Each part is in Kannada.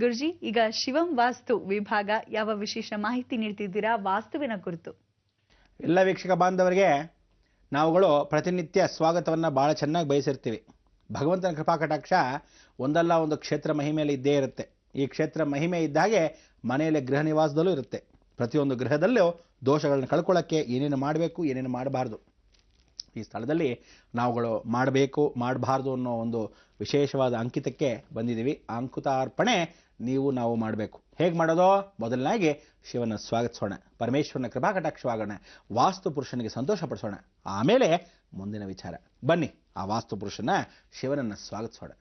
ಗುರುಜಿ, ಈಗ ಶಿವಂ ವಾಸ್ತು ವಿಭಾಗ ಯಾವ ವಿಶೇಷ ಮಾಹಿತಿ ನೀಡ್ತಿದ್ದೀರಾ ವಾಸ್ತುವಿನ ಕುರಿತು? ಎಲ್ಲ ವೀಕ್ಷಕ ಬಾಂಧವರಿಗೆ ನಾವುಗಳು ಪ್ರತಿನಿತ್ಯ ಸ್ವಾಗತವನ್ನು ಭಾಳ ಚೆನ್ನಾಗಿ ಬಯಸಿರ್ತೀವಿ. ಭಗವಂತನ ಕೃಪಾ ಕಟಾಕ್ಷ ಒಂದಲ್ಲ ಒಂದು ಕ್ಷೇತ್ರ ಮಹಿಮೆಯಲ್ಲಿ ಇದ್ದೇ ಇರುತ್ತೆ. ಈ ಕ್ಷೇತ್ರ ಮಹಿಮೆ ಇದ್ದಾಗೆ ಮನೆಯಲ್ಲಿ ಗೃಹ ನಿವಾಸದಲ್ಲೂ ಇರುತ್ತೆ. ಪ್ರತಿಯೊಂದು ಗೃಹದಲ್ಲೂ ದೋಷಗಳನ್ನ ಕಳ್ಕೊಳ್ಳೋಕ್ಕೆ ಏನೇನು ಮಾಡಬೇಕು, ಏನೇನು ಮಾಡಬಾರ್ದು, ಈ ಸ್ಥಳದಲ್ಲಿ ನಾವುಗಳು ಮಾಡಬೇಕು ಮಾಡಬಾರ್ದು ಅನ್ನೋ ಒಂದು ವಿಶೇಷವಾದ ಅಂಕಿತಕ್ಕೆ ಬಂದಿದ್ದೀವಿ. ಆ ಅಂಕಿತಾರ್ಪಣೆ ನಾವು ಮಾಡಬೇಕು. ಹೇಗೆ ಮಾಡೋದು? ಮೊದಲನಾಗಿ ಶಿವನ ಸ್ವಾಗತಿಸೋಣ, ಪರಮೇಶ್ವರನ ಕೃಪಾ ಕಟಾಕ್ಷವಾಗೋಣ, ವಾಸ್ತು ಪುರುಷನಿಗೆ ಸಂತೋಷ ಪಡಿಸೋಣ. ಆಮೇಲೆ ಮುಂದಿನ ವಿಚಾರ. ಬನ್ನಿ ಆ ವಾಸ್ತು ಪುರುಷನ ಶಿವನನ್ನು ಸ್ವಾಗತಿಸೋಣ.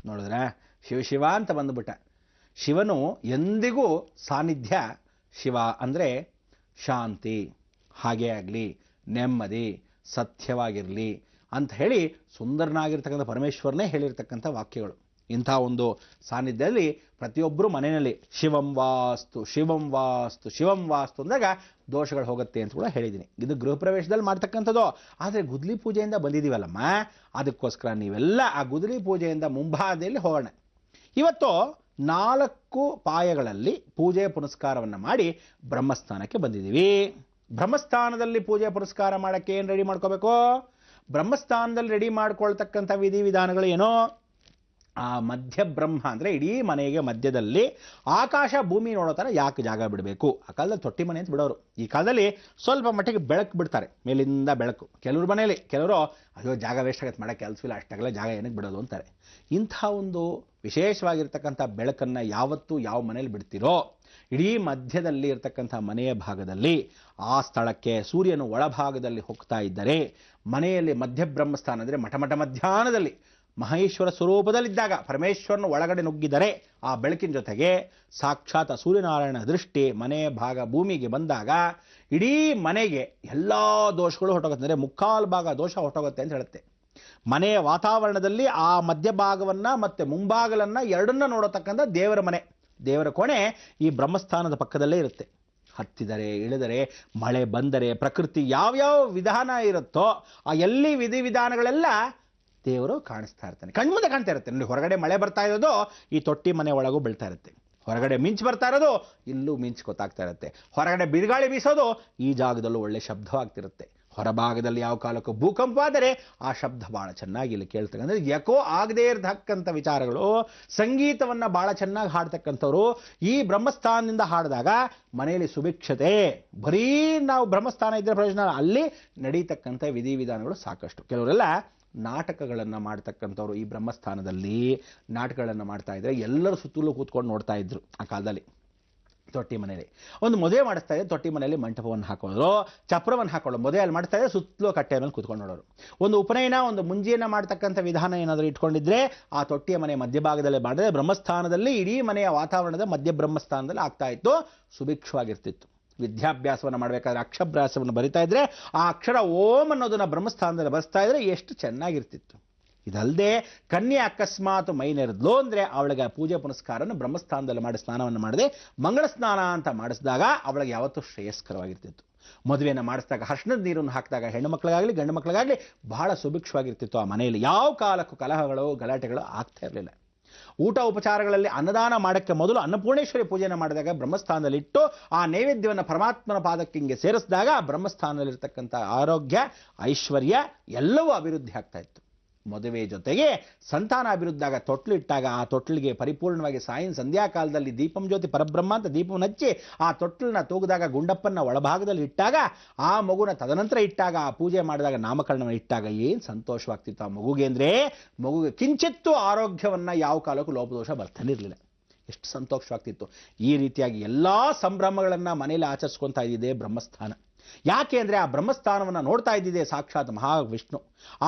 ನೋಡಿದ್ರ, ಶಿವ ಅಂತ ಬಂದ್ಬಿಟ್ಟ. ಶಿವನು ಎಂದಿಗೂ ಸಾನ್ನಿಧ್ಯ. ಶಿವ ಅಂದರೆ ಶಾಂತಿ, ಹಾಗೇ ಆಗಲಿ, ನೆಮ್ಮದಿ, ಸತ್ಯವಾಗಿರಲಿ ಅಂತ ಹೇಳಿ ಸುಂದರನಾಗಿರ್ತಕ್ಕಂಥ ಪರಮೇಶ್ವರನೇ ಹೇಳಿರ್ತಕ್ಕಂಥ ವಾಕ್ಯಗಳು. ಇಂಥ ಒಂದು ಸಾನ್ನಿಧ್ಯದಲ್ಲಿ ಪ್ರತಿಯೊಬ್ಬರು ಮನೆಯಲ್ಲಿ ಶಿವಂ ವಾಸ್ತು ಶಿವಂ ವಾಸ್ತು ಶಿವಂ ವಾಸ್ತು ಅಂದಾಗ ದೋಷಗಳು ಹೋಗುತ್ತೆ ಅಂತ ಕೂಡ ಹೇಳಿದ್ದೀನಿ. ಇದು ಗೃಹ ಪ್ರವೇಶದಲ್ಲಿ ಮಾಡ್ತಕ್ಕಂಥದ್ದು. ಆದರೆ ಗುದ್ಲಿ ಪೂಜೆಯಿಂದ ಬಂದಿದ್ದೀವಲ್ಲಮ್ಮ, ಅದಕ್ಕೋಸ್ಕರ ನೀವೆಲ್ಲ ಆ ಗುದ್ಲಿ ಪೂಜೆಯಿಂದ ಮುಂಭಾಗದಲ್ಲಿ ಹೋಗೋಣ. ಇವತ್ತು 4 ಪಾಯಗಳಲ್ಲಿ ಪೂಜೆ ಪುನಸ್ಕಾರವನ್ನು ಮಾಡಿ ಬ್ರಹ್ಮಸ್ಥಾನಕ್ಕೆ ಬಂದಿದ್ದೀವಿ. ಬ್ರಹ್ಮಸ್ಥಾನದಲ್ಲಿ ಪೂಜೆ ಪುರಸ್ಕಾರ ಮಾಡೋಕ್ಕೆ ಏನು ರೆಡಿ ಮಾಡ್ಕೋಬೇಕು? ಬ್ರಹ್ಮಸ್ಥಾನದಲ್ಲಿ ರೆಡಿ ಮಾಡ್ಕೊಳ್ತಕ್ಕಂಥ ವಿಧಿವಿಧಾನಗಳು ಏನೋ, ಆ ಮಧ್ಯ ಬ್ರಹ್ಮ ಅಂದರೆ ಇಡೀ ಮನೆಗೆ ಮಧ್ಯದಲ್ಲಿ ಆಕಾಶ ಭೂಮಿ ನೋಡೋ ಥರ ಯಾಕೆ ಜಾಗ ಬಿಡಬೇಕು? ಆ ಕಾಲದಲ್ಲಿ ತೊಟ್ಟಿ ಮನೆ ಅಂತ ಬಿಡೋರು. ಈ ಕಾಲದಲ್ಲಿ ಸ್ವಲ್ಪ ಮಟ್ಟಿಗೆ ಬೆಳಕು ಬಿಡ್ತಾರೆ, ಮೇಲಿಂದ ಬೆಳಕು. ಕೆಲವ್ರ ಮನೆಯಲ್ಲಿ ಕೆಲವರು ಅಯ್ಯೋ ಜಾಗ ವೇಸ್ಟ್ ಆಗತ್ತೆ, ಮಾಡೋಕ್ಕೆ ಕೆಲಸವಿಲ್ಲ, ಅಷ್ಟಾಗಲ್ಲ ಜಾಗ ಏನಕ್ಕೆ ಬಿಡೋದು ಅಂತಾರೆ. ಇಂಥ ಒಂದು ವಿಶೇಷವಾಗಿರ್ತಕ್ಕಂಥ ಬೆಳಕನ್ನು ಯಾವತ್ತೂ ಯಾವ ಮನೇಲಿ ಬಿಡ್ತೀರೋ, ಇಡೀ ಮಧ್ಯದಲ್ಲಿ ಇರತಕ್ಕಂಥ ಮನೆಯ ಭಾಗದಲ್ಲಿ ಆ ಸ್ಥಳಕ್ಕೆ ಸೂರ್ಯನು ಒಳಭಾಗದಲ್ಲಿ ಹೋಗ್ತಾ ಇದ್ದರೆ, ಮನೆಯಲ್ಲಿ ಮಧ್ಯಬ್ರಹ್ಮಸ್ಥಾನ ಅಂದರೆ ಮಠ ಮಧ್ಯಾಹ್ನದಲ್ಲಿ ಮಹೇಶ್ವರ ಸ್ವರೂಪದಲ್ಲಿದ್ದಾಗ ಪರಮೇಶ್ವರನ ಒಳಗಡೆ ನುಗ್ಗಿದರೆ ಆ ಬೆಳಕಿನ ಜೊತೆಗೆ ಸಾಕ್ಷಾತ್ ಸೂರ್ಯನಾರಾಯಣ ದೃಷ್ಟಿ ಮನೆಯ ಭಾಗ ಭೂಮಿಗೆ ಬಂದಾಗ ಇಡೀ ಮನೆಗೆ ಎಲ್ಲ ದೋಷಗಳು ಹೊರಟೋಗುತ್ತೆ. ಅಂದರೆ 3/4 ಭಾಗ ದೋಷ ಹೊರಟೋಗುತ್ತೆ ಅಂತ ಹೇಳುತ್ತೆ. ಮನೆಯ ವಾತಾವರಣದಲ್ಲಿ ಆ ಮಧ್ಯಭಾಗವನ್ನು ಮತ್ತು ಮುಂಭಾಗಲನ್ನು ಎರಡನ್ನ ನೋಡತಕ್ಕಂಥ ದೇವರ ಮನೆ, ದೇವರ ಕೋಣೆ ಈ ಬ್ರಹ್ಮಸ್ಥಾನದ ಪಕ್ಕದಲ್ಲೇ ಇರುತ್ತೆ. ಹತ್ತಿದರೆ ಇಳಿದರೆ ಮಳೆ ಬಂದರೆ ಪ್ರಕೃತಿ ಯಾವ್ಯಾವ ವಿಧಾನ ಇರುತ್ತೋ ಆ ಎಲ್ಲಿ ವಿಧಿವಿಧಾನಗಳೆಲ್ಲ ದೇವರು ಕಾಣಿಸ್ತಾ ಇರ್ತಾನೆ, ಕಣ್ಮುಂದೆ ಕಾಣ್ತಾ ಇರುತ್ತೆ. ನೋಡಿ, ಹೊರಗಡೆ ಮಳೆ ಬರ್ತಾ ಇರೋದು ಈ ತೊಟ್ಟಿ ಮನೆ ಒಳಗೂ ಬೀಳ್ತಾ ಇರುತ್ತೆ. ಹೊರಗಡೆ ಮಿಂಚು ಬರ್ತಾ ಇರೋದು ಇಲ್ಲೂ ಮಿಂಚು ಗೊತ್ತಾಗ್ತಾ ಇರುತ್ತೆ. ಹೊರಗಡೆ ಬಿರುಗಾಳಿ ಬೀಸೋದು ಈ ಜಾಗದಲ್ಲೂ ಒಳ್ಳೆ ಶಬ್ದವಾಗ್ತಿರುತ್ತೆ. ಹೊರಭಾಗದಲ್ಲಿ ಯಾವ ಕಾಲಕ್ಕೂ ಭೂಕಂಪ ಆದರೆ ಆ ಶಬ್ದ ಭಾಳ ಚೆನ್ನಾಗಿ ಇಲ್ಲಿ ಕೇಳ್ತಾರೆ. ಅಂದರೆ ಯಾಕೋ ಆಗದೇ ಇರತಕ್ಕಂಥ ವಿಚಾರಗಳು, ಸಂಗೀತವನ್ನು ಭಾಳ ಚೆನ್ನಾಗಿ ಹಾಡ್ತಕ್ಕಂಥವ್ರು ಈ ಬ್ರಹ್ಮಸ್ಥಾನದಿಂದ ಹಾಡಿದಾಗ ಮನೆಯಲ್ಲಿ ಸುಭಿಕ್ಷತೆ. ಬರೀ ನಾವು ಬ್ರಹ್ಮಸ್ಥಾನ ಇದ್ದರೆ ಪ್ರಯೋಜನ, ಅಲ್ಲಿ ನಡೀತಕ್ಕಂಥ ವಿಧಿವಿಧಾನಗಳು ಸಾಕಷ್ಟು. ಕೆಲವರೆಲ್ಲ ನಾಟಕಗಳನ್ನು ಮಾಡ್ತಕ್ಕಂಥವ್ರು ಈ ಬ್ರಹ್ಮಸ್ಥಾನದಲ್ಲಿ ನಾಟಕಗಳನ್ನು ಮಾಡ್ತಾ ಇದ್ರೆ ಎಲ್ಲರೂ ಸುತ್ತಲೂ ಕೂತ್ಕೊಂಡು ನೋಡ್ತಾ ಇದ್ರು. ಆ ಕಾಲದಲ್ಲಿ ತೊಟ್ಟಿ ಮನೆಯಲ್ಲಿ ಒಂದು ಮದುವೆ ಮಾಡಿಸ್ತಾ ಇದ್ರೆ ತೊಟ್ಟಿ ಮನೆಯಲ್ಲಿ ಮಂಟಪವನ್ನು ಹಾಕೊಳ್ಳೋರು, ಚಪ್ರವನ್ನು ಹಾಕೊಳ್ಳೋರು. ಮದುವೆಯಲ್ಲಿ ಮಾಡ್ತಾ ಇದ್ರೆ ಸುತ್ತಲೂ ಕಟ್ಟೆ ಮೇಲೆ ಕೂತ್ಕೊಂಡು ನೋಡೋರು. ಒಂದು ಉಪನಯನ, ಒಂದು ಮುಂಜಿಯನ್ನು ಮಾಡ್ತಕ್ಕಂಥ ವಿಧಾನ ಏನಾದರೂ ಇಟ್ಕೊಂಡಿದ್ರೆ ಆ ತೊಟ್ಟಿಯ ಮನೆ ಮಧ್ಯಭಾಗದಲ್ಲೇ ಮಾಡಿದ್ರೆ ಬ್ರಹ್ಮಸ್ಥಾನದಲ್ಲಿ ಇಡೀ ಮನೆಯ ವಾತಾವರಣದ ಮಧ್ಯ ಬ್ರಹ್ಮಸ್ಥಾನದಲ್ಲಿ ಆಗ್ತಾ ಇತ್ತು, ಸುಭಿಕ್ಷವಾಗಿರ್ತಿತ್ತು. ವಿದ್ಯಾಭ್ಯಾಸವನ್ನು ಮಾಡಬೇಕಾದ್ರೆ ಅಕ್ಷರಾಭ್ಯಾಸವನ್ನು ಬರಿತಾ ಇದ್ರೆ ಆ ಅಕ್ಷರ ಓಂ ಅನ್ನೋದನ್ನ ಬ್ರಹ್ಮಸ್ಥಾನದಲ್ಲಿ ಬರೆಸ್ತಾ ಇದ್ರೆ ಎಷ್ಟು ಚೆನ್ನಾಗಿರ್ತಿತ್ತು. ಇದಲ್ಲದೆ ಕನ್ಯೆ ಅಕಸ್ಮಾತ್ ಮೈ ನೆರೆದ್ಲು ಅಂದರೆ ಅವಳಿಗೆ ಪೂಜೆ ಪುನಸ್ಕಾರನ ಬ್ರಹ್ಮಸ್ಥಾನದಲ್ಲಿ ಮಾಡಿ ಸ್ನಾನವನ್ನು ಮಾಡದೆ ಮಂಗಳ ಸ್ನಾನ ಅಂತ ಮಾಡಿಸಿದಾಗ ಅವಳಿಗೆ ಯಾವತ್ತೂ ಶ್ರೇಯಸ್ಕರವಾಗಿರ್ತಿತ್ತು. ಮದುವೆಯನ್ನು ಮಾಡಿಸಿದಾಗ ಅರಿಶಿಣದ ನೀರನ್ನು ಹಾಕಿದಾಗ ಹೆಣ್ಣು ಮಕ್ಕಳಿಗಾಗಲಿ ಗಂಡು ಮಕ್ಕಳಿಗಾಗಲಿ ಬಹಳ ಸುಭಿಕ್ಷವಾಗಿರ್ತಿತ್ತು. ಆ ಮನೆಯಲ್ಲಿ ಯಾವ ಕಾಲಕ್ಕೂ ಕಲಹಗಳು ಗಲಾಟೆಗಳು ಆಗ್ತಾ ಇರಲಿಲ್ಲ. ಊಟ ಉಪಚಾರಗಳಲ್ಲಿ ಅನ್ನದಾನ ಮಾಡೋಕ್ಕೆ ಮೊದಲು ಅನ್ನಪೂರ್ಣೇಶ್ವರಿ ಪೂಜೆಯನ್ನು ಮಾಡಿದಾಗ ಬ್ರಹ್ಮಸ್ಥಾನದಲ್ಲಿ ಇಟ್ಟು ಆ ನೈವೇದ್ಯವನ್ನು ಪರಮಾತ್ಮನ ಪಾದಕ್ಕೆ ಹಿಂಗೆ ಸೇರಿಸಿದಾಗ ಬ್ರಹ್ಮಸ್ಥಾನದಲ್ಲಿರ್ತಕ್ಕಂಥ ಆರೋಗ್ಯ, ಐಶ್ವರ್ಯ ಎಲ್ಲವೂ ಅಭಿವೃದ್ಧಿ ಆಗ್ತಾ ಇತ್ತು. ಮದುವೆ ಜೊತೆಗೆ ಸಂತಾನ ಅಭಿವೃದ್ಧಿಯಾಗ ತೊಟ್ಲು ಇಟ್ಟಾಗ ಆ ತೊಟ್ಲಿಗೆ ಪರಿಪೂರ್ಣವಾಗಿ ಸಂಧ್ಯಾ ಕಾಲದಲ್ಲಿ ದೀಪಂ ಜ್ಯೋತಿ ಪರಬ್ರಹ್ಮ ಅಂತ ದೀಪವನ್ನು ಹಚ್ಚಿ ಆ ತೊಟ್ಲನ್ನ ತೂಗಿದಾಗ ಗುಂಡಪ್ಪನ ಒಳಭಾಗದಲ್ಲಿ ಇಟ್ಟಾಗ ಆ ಮಗುನ ತದನಂತರ ಇಟ್ಟಾಗ ಆ ಪೂಜೆ ಮಾಡಿದಾಗ ನಾಮಕರಣವನ್ನು ಇಟ್ಟಾಗ ಏನು ಸಂತೋಷವಾಗ್ತಿತ್ತು ಆ ಮಗುಗೆ ಅಂದರೆ, ಮಗುಗೆ ಕಿಂಚಿತ್ತು ಆರೋಗ್ಯವನ್ನು ಯಾವ ಕಾಲಕ್ಕೂ ಲೋಪದೋಷ ಬರ್ತಾನೆ ಇರಲಿಲ್ಲ. ಎಷ್ಟು ಸಂತೋಷವಾಗ್ತಿತ್ತು. ಈ ರೀತಿಯಾಗಿ ಎಲ್ಲ ಸಂಭ್ರಮಗಳನ್ನು ಮನೆಯಲ್ಲಿ ಆಚರಿಸ್ಕೊತಾ ಇದ್ದಿದೆ ಬ್ರಹ್ಮಸ್ಥಾನ. ಯಾಕೆ ಅಂದರೆ ಆ ಬ್ರಹ್ಮಸ್ಥಾನವನ್ನು ನೋಡ್ತಾ ಇದ್ದಿದೆ ಸಾಕ್ಷಾತ್ ಮಹಾವಿಷ್ಣು.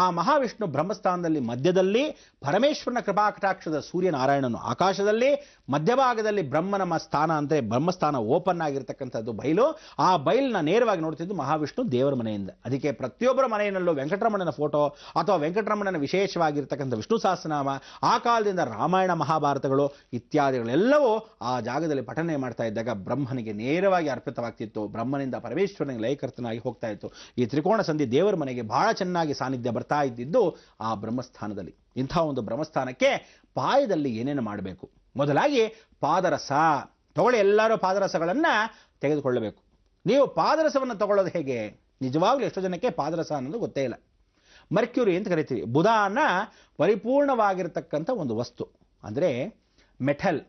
ಆ ಮಹಾವಿಷ್ಣು ಬ್ರಹ್ಮಸ್ಥಾನದಲ್ಲಿ ಮಧ್ಯದಲ್ಲಿ ಪರಮೇಶ್ವರನ ಕೃಪಾಕಟಾಕ್ಷದ ಸೂರ್ಯನಾರಾಯಣನು ಆಕಾಶದಲ್ಲಿ, ಮಧ್ಯಭಾಗದಲ್ಲಿ ಬ್ರಹ್ಮನ ಸ್ಥಾನ ಅಂದರೆ ಬ್ರಹ್ಮಸ್ಥಾನ ಓಪನ್ ಆಗಿರ್ತಕ್ಕಂಥದ್ದು ಬಯಲು. ಆ ಬಯಲನ್ನ ನೇರವಾಗಿ ನೋಡ್ತಿದ್ದು ಮಹಾವಿಷ್ಣು ದೇವರ ಮನೆಯಿಂದ. ಅದಕ್ಕೆ ಪ್ರತಿಯೊಬ್ಬರ ಮನೆಯಲ್ಲೂ ವೆಂಕಟರಮಣನ ಫೋಟೋ ಅಥವಾ ವೆಂಕಟರಮಣನ ವಿಶೇಷವಾಗಿರ್ತಕ್ಕಂಥ ವಿಷ್ಣು ಸಹಸ್ರನಾಮ, ಆ ಕಾಲದಿಂದ ರಾಮಾಯಣ ಮಹಾಭಾರತಗಳು ಇತ್ಯಾದಿಗಳೆಲ್ಲವೂ ಆ ಜಾಗದಲ್ಲಿ ಪಠನೆ ಮಾಡ್ತಾ ಇದ್ದಾಗ ಬ್ರಹ್ಮನಿಗೆ ನೇರವಾಗಿ ಅರ್ಪಿತವಾಗ್ತಿತ್ತು. ಬ್ರಹ್ಮನಿಂದ ಪರಮೇಶ್ವರನಿಗೆ ಲಯಕರ್ತನಾಗಿ ಹೋಗ್ತಾ ಇತ್ತು. ಈ ತ್ರಿಕೋಣ ಸಂಧಿ ದೇವರ ಮನೆಗೆ ಬಹಳ ಚೆನ್ನಾಗಿ ಸಾನ್ನಿಧ್ಯ ಬರ್ತಾ ಇದ್ದಿದ್ದು ಆ ಬ್ರಹ್ಮಸ್ಥಾನದಲ್ಲಿ. ಇಂಥ ಒಂದು ಬ್ರಹ್ಮಸ್ಥಾನಕ್ಕೆ ಪಾಯದಲ್ಲಿ ಏನೇನು ಮಾಡಬೇಕು? ಮೊದಲಾಗಿ ಪಾದರಸ ತಗೊಳ್ಳಿ. ಎಲ್ಲರೂ ಪಾದರಸಗಳನ್ನು ತೆಗೆದುಕೊಳ್ಳಬೇಕು. ನೀವು ಪಾದರಸವನ್ನು ತಗೊಳ್ಳೋದು ಹೇಗೆ? ನಿಜವಾಗ್ಲೂ ಎಷ್ಟೋ ಜನಕ್ಕೆ ಪಾದರಸ ಅನ್ನೋದು ಗೊತ್ತೇ ಇಲ್ಲ. ಮರ್ಕ್ಯೂರಿ ಅಂತ ಕರಿತೀವಿ. ಬುಧಾನ ಪರಿಪೂರ್ಣವಾಗಿರ್ತಕ್ಕಂಥ ಒಂದು ವಸ್ತು ಅಂದರೆ ಮೆಟಲ್,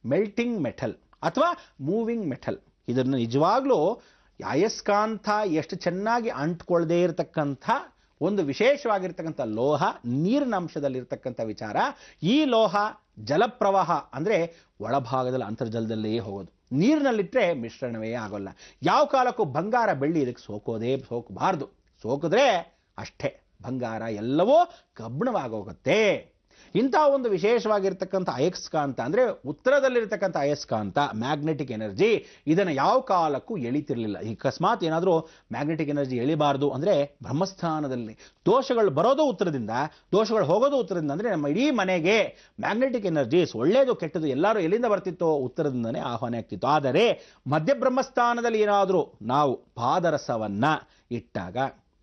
ಮೆಲ್ಟಿಂಗ್ ಮೆಟಲ್ ಅಥವಾ ಮೂವಿಂಗ್ ಮೆಟಲ್. ಇದನ್ನು ನಿಜವಾಗ್ಲೂ ಅಯಸ್ಕಾಂತ ಎಷ್ಟು ಚೆನ್ನಾಗಿ ಅಂಟ್ಕೊಳ್ಳದೇ ಇರತಕ್ಕಂಥ ಒಂದು ವಿಶೇಷವಾಗಿರ್ತಕ್ಕಂಥ ಲೋಹ, ನೀರಿನ ಅಂಶದಲ್ಲಿರ್ತಕ್ಕಂಥ ವಿಚಾರ. ಈ ಲೋಹ ಜಲಪ್ರವಾಹ ಅಂದರೆ ಒಳಭಾಗದಲ್ಲಿ ಅಂತರ್ಜಲದಲ್ಲೇ ಹೋಗೋದು. ನೀರಿನಲ್ಲಿಟ್ಟರೆ ಮಿಶ್ರಣವೇ ಆಗೋಲ್ಲ. ಯಾವ ಕಾಲಕ್ಕೂ ಬಂಗಾರ ಬೆಳ್ಳಿ ಇದಕ್ಕೆ ಸೋಕಬಾರ್ದು. ಸೋಕಿದ್ರೆ ಅಷ್ಟೇ ಬಂಗಾರ ಎಲ್ಲವೂ ಕಬ್ಬಿಣವಾಗೋಗುತ್ತೆ. ಇಂಥ ಒಂದು ವಿಶೇಷವಾಗಿರ್ತಕ್ಕಂಥ ಅಯಸ್ಕಾಂತ ಅಂದರೆ ಉತ್ತರದಲ್ಲಿರ್ತಕ್ಕಂಥ ಅಯಸ್ಕಾಂತ, ಮ್ಯಾಗ್ನೆಟಿಕ್ ಎನರ್ಜಿ, ಇದನ್ನು ಯಾವ ಕಾಲಕ್ಕೂ ಎಳಿತಿರಲಿಲ್ಲ. ಅಕಸ್ಮಾತ್ ಏನಾದರೂ ಮ್ಯಾಗ್ನೆಟಿಕ್ ಎನರ್ಜಿ ಎಳಿಬಾರ್ದು ಅಂದರೆ ಬ್ರಹ್ಮಸ್ಥಾನದಲ್ಲಿ ದೋಷಗಳು ಬರೋದು ಉತ್ತರದಿಂದ, ದೋಷಗಳು ಹೋಗೋದು ಉತ್ತರದಿಂದ. ಅಂದರೆ ನಮ್ಮ ಇಡೀ ಮನೆಗೆ ಮ್ಯಾಗ್ನೆಟಿಕ್ ಎನರ್ಜೀಸ್ ಒಳ್ಳೆಯದು ಕೆಟ್ಟದು ಎಲ್ಲರೂ ಎಲ್ಲಿಂದ ಬರ್ತಿತ್ತೋ ಉತ್ತರದಿಂದನೇ ಆಹ್ವಾನ ಆಗ್ತಿತ್ತು. ಆದರೆ ಮಧ್ಯ ಬ್ರಹ್ಮಸ್ಥಾನದಲ್ಲಿ ಏನಾದರೂ ನಾವು ಪಾದರಸವನ್ನ ಇಟ್ಟಾಗ,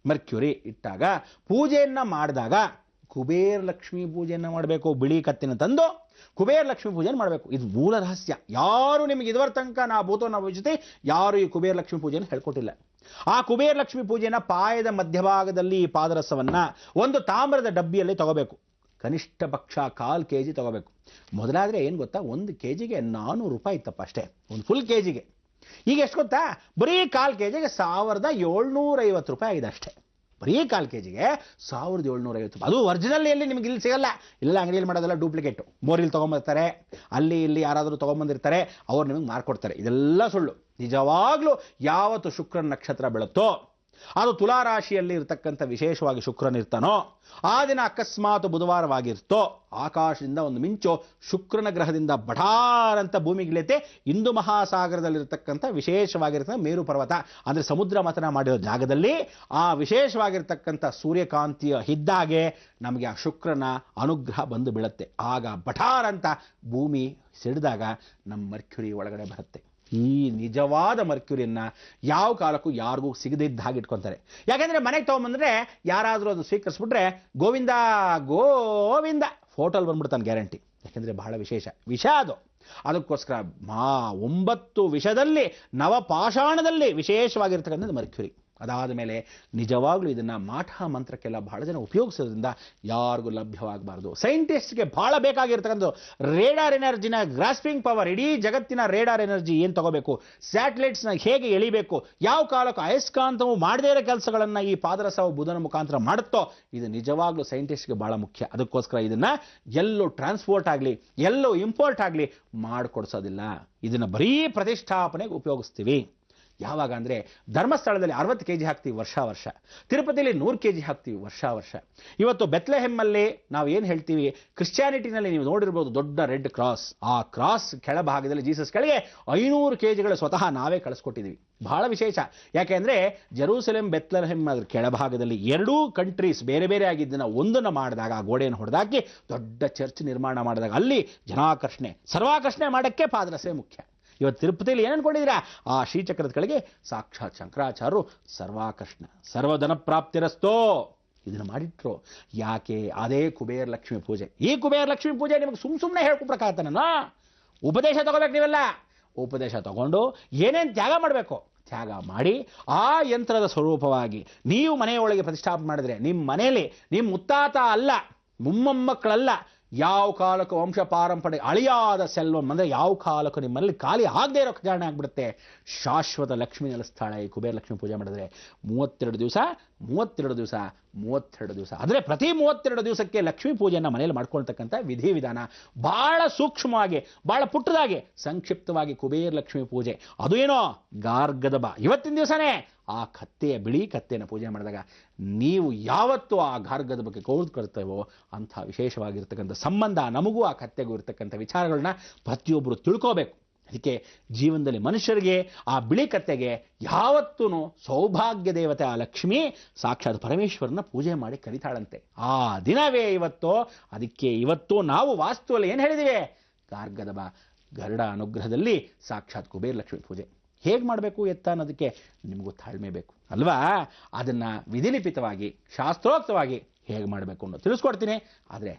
ಮರ್ಕ್ಯೂರಿ ಇಟ್ಟಾಗ, ಪೂಜೆಯನ್ನ ಮಾಡಿದಾಗ ಕುಬೇರ ಲಕ್ಷ್ಮೀ ಪೂಜೆಯನ್ನು ಮಾಡಬೇಕು. ಬಿಳಿ ಕತ್ತಿನ ತಂದು ಕುಬೇರ ಲಕ್ಷ್ಮೀ ಪೂಜೆಯನ್ನು ಮಾಡಬೇಕು. ಇದು ಮೂಲ ರಹಸ್ಯ. ಯಾರು ನಿಮಗೆ ಇದುವರ ತನಕ ನಾ ಭೂತೋ ನಾ ಭವಿಷ್ಯತಿ ಯಾರು ಈ ಕುಬೇರ ಲಕ್ಷ್ಮೀ ಪೂಜೆಯನ್ನು ಹೇಳ್ಕೊಟ್ಟಿಲ್ಲ. ಆ ಕುಬೇರ ಲಕ್ಷ್ಮೀ ಪೂಜೆಯನ್ನು ಪಾಯದ ಮಧ್ಯಭಾಗದಲ್ಲಿ ಈ ಪಾದರಸವನ್ನ ಒಂದು ತಾಮ್ರದ ಡಬ್ಬಿಯಲ್ಲಿ ತಗೋಬೇಕು. ಕನಿಷ್ಠ ಪಕ್ಷ 1/4 kg ತಗೋಬೇಕು. ಮೊದಲಾದರೆ ಏನು ಗೊತ್ತಾ, 1 kg 400 ರೂಪಾಯಿ ಇತ್ತಪ್ಪ ಅಷ್ಟೇ, ಒಂದು ಫುಲ್ ಕೆಜಿಗೆ. ಈಗ ಎಷ್ಟು ಗೊತ್ತಾ, ಬರೀ 1/4 kg 1750 ರೂಪಾಯಿ ಆಗಿದೆ ಅಷ್ಟೇ. ಬರೀ 1/4 kg 1750 ರೂಪಾಯಿ. ಅದು ಒರಿಜಿನಲ್ ಎಲ್ಲಿ ನಿಮ್ಗೆ ಇಲ್ಲಿ ಸಿಗಲ್ಲ. ಇಲ್ಲ ಅಂಗಡಿಯಲ್ಲಿ ಮಾಡೋದೆಲ್ಲ ಡೂಪ್ಲಿಕೇಟು. ಮೋರಿಲಿ ತೊಗೊಂಬರ್ತಾರೆ, ಅಲ್ಲಿ ಇಲ್ಲಿ ಯಾರಾದರೂ ತೊಗೊಂಬಂದಿರ್ತಾರೆ, ಅವ್ರು ನಿಮಗೆ ಮಾರ್ಕೊಡ್ತಾರೆ. ಇದೆಲ್ಲ ಸುಳ್ಳು. ನಿಜವಾಗ್ಲೂ ಯಾವತ್ತು ಶುಕ್ರನ ನಕ್ಷತ್ರ ಬೀಳುತ್ತೋ, ಅದು ತುಲಾರಾಶಿಯಲ್ಲಿ ಇರ್ತಕ್ಕಂಥ ವಿಶೇಷವಾಗಿ ಶುಕ್ರನಿರ್ತಾನೋ, ಆ ದಿನ ಅಕಸ್ಮಾತ್ ಬುಧವಾರವಾಗಿರ್ತೋ, ಆಕಾಶದಿಂದ ಒಂದು ಮಿಂಚು ಶುಕ್ರನ ಗ್ರಹದಿಂದ ಬಠಾರಂತ ಭೂಮಿಗಿಳಿಯುತ್ತೆ. ಹಿಂದೂ ಮಹಾಸಾಗರದಲ್ಲಿರ್ತಕ್ಕಂಥ ವಿಶೇಷವಾಗಿರ್ತಕ್ಕಂಥ ಮೇರು ಪರ್ವತ ಅಂದರೆ ಸಮುದ್ರ ಮಥನ ಮಾಡಿರೋ ಜಾಗದಲ್ಲಿ ಆ ವಿಶೇಷವಾಗಿರ್ತಕ್ಕಂಥ ಸೂರ್ಯಕಾಂತಿಯ ಹಿದ್ದಾಗೆ ನಮಗೆ ಆ ಶುಕ್ರನ ಅನುಗ್ರಹ ಬಂದು ಬೀಳುತ್ತೆ. ಆಗ ಬಠಾರಂತ ಭೂಮಿ ಸಿಡಿದಾಗ ನಮ್ಮ ಮರ್ಕ್ಯೂರಿ ಒಳಗಡೆ ಬರುತ್ತೆ. ಈ ನಿಜವಾದ ಮರ್ಕ್ಯೂರಿಯನ್ನ ಯಾವ ಕಾಲಕ್ಕೂ ಯಾರಿಗೂ ಸಿಗದಿದ್ದ ಹಾಗೆ ಇಟ್ಕೊತಾರೆ. ಯಾಕೆಂದ್ರೆ ಮನೆಗೆ ತಗೊಂಬಂದ್ರೆ ಯಾರಾದರೂ ಅದು ಸ್ವೀಕರಿಸ್ಬಿಟ್ರೆ ಗೋವಿಂದ ಗೋವಿಂದ ಫೋಟೋಲ್ ಬಂದ್ಬಿಡ್ತಾನೆ ಗ್ಯಾರಂಟಿ. ಯಾಕೆಂದ್ರೆ ಬಹಳ ವಿಷ ಅದು. ಅದಕ್ಕೋಸ್ಕರ 9 ವಿಷದಲ್ಲಿ ನವಪಾಷಾಣದಲ್ಲಿ ವಿಶೇಷವಾಗಿರ್ತಕ್ಕಂಥದ್ದು ಮರ್ಕ್ಯೂರಿ. ಅದಾದ ಮೇಲೆ ನಿಜವಾಗ್ಲೂ ಇದನ್ನ ಮಾಠ ಮಂತ್ರಕ್ಕೆಲ್ಲ ಬಹಳ ಜನ ಉಪಯೋಗಿಸೋದ್ರಿಂದ ಯಾರಿಗೂ ಲಭ್ಯವಾಗಬಾರ್ದು. ಸೈಂಟಿಸ್ಟ್ಗೆ ಬಹಳ ಬೇಕಾಗಿರ್ತಕ್ಕಂಥ ರೇಡಾರ್ ಎನರ್ಜಿನ ಗ್ರಾಸ್ಪಿಂಗ್ ಪವರ್, ಇಡೀ ಜಗತ್ತಿನ ರೇಡಾರ್ ಎನರ್ಜಿ ಏನು ತಗೋಬೇಕು, ಸ್ಯಾಟಲೈಟ್ಸ್ನ ಹೇಗೆ ಎಳಿಬೇಕು, ಯಾವ ಕಾಲಕ್ಕೂ ಅಯಸ್ಕಾಂತವು ಮಾಡದೇ ಇರೋ ಕೆಲಸಗಳನ್ನು ಈ ಪಾದರಸವು ಬುಧನ ಮುಖಾಂತರ ಮಾಡುತ್ತೋ, ಇದು ನಿಜವಾಗ್ಲೂ ಸೈಂಟಿಸ್ಟ್ಗೆ ಬಹಳ ಮುಖ್ಯ. ಅದಕ್ಕೋಸ್ಕರ ಇದನ್ನ ಎಲ್ಲೂ ಟ್ರಾನ್ಸ್ಪೋರ್ಟ್ ಆಗಲಿ ಎಲ್ಲೂ ಇಂಪೋರ್ಟ್ ಆಗಲಿ ಮಾಡಿಕೊಡ್ಸೋದಿಲ್ಲ. ಇದನ್ನ ಬರೀ ಪ್ರತಿಷ್ಠಾಪನೆಗೆ ಉಪಯೋಗಿಸ್ತೀವಿ. ಯಾವಾಗ ಅಂದರೆ ಧರ್ಮಸ್ಥಳದಲ್ಲಿ 60 kg ಹಾಕ್ತೀವಿ ವರ್ಷ. ತಿರುಪತಿಯಲ್ಲಿ 100 kg ಹಾಕ್ತೀವಿ ವರ್ಷ. ಇವತ್ತು ಬೆತ್ಲೆಹೆಮ್ಮಲ್ಲಿ ನಾವು ಏನು ಹೇಳ್ತೀವಿ, ಕ್ರಿಶ್ಚಿಯಾನಿಟಿನಲ್ಲಿ ನೀವು ನೋಡಿರ್ಬೋದು ದೊಡ್ಡ ರೆಡ್ ಕ್ರಾಸ್. ಆ ಕ್ರಾಸ್ ಕೆಳಭಾಗದಲ್ಲಿ ಜೀಸಸ್ ಕೆಳಗೆ 500 kg ಸ್ವತಃ ನಾವೇ ಕಳಿಸ್ಕೊಟ್ಟಿದ್ದೀವಿ. ಬಹಳ ವಿಶೇಷ. ಯಾಕೆಂದರೆ ಜೆರೂಸಲೇಮ್ ಬೆತ್ಲೆಹೆಮ್ ಅದ್ರ ಕೆಳಭಾಗದಲ್ಲಿ 2 ಕಂಟ್ರೀಸ್ ಬೇರೆ ಬೇರೆ ಆಗಿದ್ದನ್ನು ಒಂದನ್ನು ಮಾಡಿದಾಗ, ಆ ಗೋಡೆಯನ್ನು ಹೊಡೆದಾಕಿ ದೊಡ್ಡ ಚರ್ಚ್ ನಿರ್ಮಾಣ ಮಾಡಿದಾಗ ಅಲ್ಲಿ ಜನಾಕರ್ಷಣೆ ಸರ್ವಾಕರ್ಷಣೆ ಮಾಡೋಕ್ಕೆ ಪಾದರಸವೇ ಮುಖ್ಯ. ಇವತ್ತು ತಿರುಪತಿಯಲ್ಲಿ ಏನು ಅನ್ಕೊಂಡಿದ್ದೀರಾ, ಆ ಶ್ರೀಚಕ್ರದ ಕೆಳಗೆ ಸಾಕ್ಷಾತ್ ಶಂಕರಾಚಾರ್ಯರು ಸರ್ವಾಕರ್ಷಣ ಸರ್ವಧನ ಪ್ರಾಪ್ತಿರಸ್ತೋ ಇದನ್ನು ಮಾಡಿಟ್ರು. ಯಾಕೆ? ಅದೇ ಕುಬೇರ ಲಕ್ಷ್ಮಿ ಪೂಜೆ. ಈ ಕುಬೇರ ಲಕ್ಷ್ಮಿ ಪೂಜೆ ನಿಮಗೆ ಸುಮ್ಮನೆ ಹೇಳ್ಕೊಬೇಕಾಗ್ತಾನ. ಉಪದೇಶ ತಗೋಬೇಕು. ನೀವೆಲ್ಲ ಉಪದೇಶ ತಗೊಂಡು ಏನೇನು ತ್ಯಾಗ ಮಾಡಬೇಕು ತ್ಯಾಗ ಮಾಡಿ ಆ ಯಂತ್ರದ ಸ್ವರೂಪವಾಗಿ ನೀವು ಮನೆಯೊಳಗೆ ಪ್ರತಿಷ್ಠಾಪನೆ ಮಾಡಿದ್ರೆ ನಿಮ್ಮ ಮನೆಯಲ್ಲಿ ನಿಮ್ಮ ಮುತ್ತಾತ ಅಲ್ಲ, ಮೊಮ್ಮಕ್ಕಳಲ್ಲ, ಯಾವ ಕಾಲಕ್ಕೂ ವಂಶ ಪಾರಂಪರ್ಯ ಅಳಿಯಾದ ಸೆಲ್ವಂ ಅಂದರೆ ಯಾವ ಕಾಲಕ್ಕೂ ನಿಮ್ಮಲ್ಲಿ ಖಾಲಿ ಆಗದೆ ಇರೋ ಖಜಾನೆ ಆಗ್ಬಿಡುತ್ತೆ. ಶಾಶ್ವತ ಲಕ್ಷ್ಮಿ ನೆಲೆಸ್ತಾಳೆ ಈ ಕುಬೇರ ಲಕ್ಷ್ಮಿ ಪೂಜೆ ಮಾಡಿದ್ರೆ. 32 ದಿವಸ 32 ದಿವಸ. ಆದರೆ ಪ್ರತಿ 32 ದಿವಸಕ್ಕೆ ಲಕ್ಷ್ಮೀ ಪೂಜೆಯನ್ನು ಮನೆಯಲ್ಲಿ ಮಾಡ್ಕೊಳ್ತಕ್ಕಂಥ ವಿಧಿವಿಧಾನ ಬಹಳ ಸೂಕ್ಷ್ಮವಾಗಿ, ಬಹಳ ಪುಟ್ಟದಾಗಿ, ಸಂಕ್ಷಿಪ್ತವಾಗಿ ಕುಬೇರ ಲಕ್ಷ್ಮೀ ಪೂಜೆ. ಅದು ಏನೋ ಗಾರ್ಗದಬ, ಇವತ್ತಿನ ದಿವಸನೇ ಆ ಕತ್ತೆಯ, ಬಿಳಿ ಕತ್ತೆಯನ್ನು ಪೂಜೆ ಮಾಡಿದಾಗ ನೀವು ಯಾವತ್ತೂ ಆ ಗಾರ್ಗದ ಬಗ್ಗೆ ಕರ್ತೇವೋ ಅಂಥ ವಿಶೇಷವಾಗಿರ್ತಕ್ಕಂಥ ಸಂಬಂಧ ನಮಗೂ ಆ ಕತ್ತೆಗೂ ಇರ್ತಕ್ಕಂಥ ವಿಚಾರಗಳನ್ನ ಪ್ರತಿಯೊಬ್ಬರು ತಿಳ್ಕೋಬೇಕು. ಅದಕ್ಕೆ ಜೀವನದಲ್ಲಿ ಮನುಷ್ಯರಿಗೆ ಆ ಬಿಳಿ ಕತ್ತೆಗೆ ಯಾವತ್ತೂ ಸೌಭಾಗ್ಯ ದೇವತೆ ಆ ಲಕ್ಷ್ಮಿ ಸಾಕ್ಷಾತ್ ಪರಮೇಶ್ವರನ ಪೂಜೆ ಮಾಡಿ ಕರಿತಾಳಂತೆ. ಆ ದಿನವೇ ಇವತ್ತು. ಅದಕ್ಕೆ ಇವತ್ತು ನಾವು ವಾಸ್ತುವಲ್ಲಿ ಏನು ಹೇಳಿದಿವೆ, ಗಾರ್ಗದಬ ಗರುಡ ಅನುಗ್ರಹದಲ್ಲಿ ಸಾಕ್ಷಾತ್ ಕುಬೇರ ಲಕ್ಷ್ಮಿ ಪೂಜೆ ಹೇಗೆ ಮಾಡಬೇಕು ಎತ್ತ ಅನ್ನೋದಕ್ಕೆ ನಿಮಗೂ ತಾಳ್ಮೆ ಬೇಕು ಅಲ್ವಾ? ಅದನ್ನು ವಿಧಿಲಿಪಿತವಾಗಿ ಶಾಸ್ತ್ರೋಕ್ತವಾಗಿ ಹೇಗೆ ಮಾಡಬೇಕು ಅನ್ನೋದು ತಿಳಿಸ್ಕೊಡ್ತೀನಿ. ಆದರೆ